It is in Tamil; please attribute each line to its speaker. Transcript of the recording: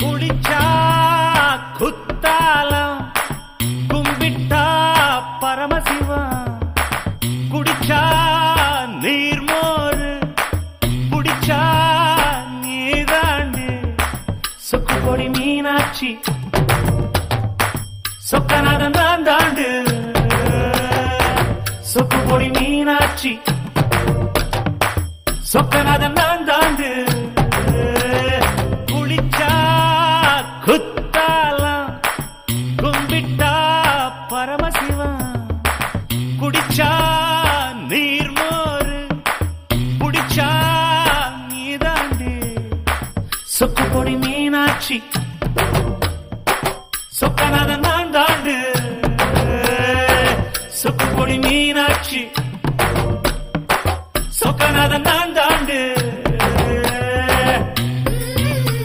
Speaker 1: குடிச்சா குத்தாலம் கும்பிட்டா பரமசிவம் குடிச்சா நீர்மோரு குடிச்சா நீதாண்டு சொக்கு பொடி மீனாட்சி சொக்கநாதன் தான் தாண்டு சொக்கு பொடி மீனாட்சி சொக்கநாதன் தான் தாண்டு குளிச்சா குத்தாலம் கும்பிட்டா பரமசிவம் குடிச்சா நீர்மோரு குடிச்சா நீதாண்டு சொக்கு பொடி மீனாட்சி சொக்கநாதன் தான் தாண்டு சொக்கு பொடி மீனாட்சி சொக்கநாதன் தான் தாண்டு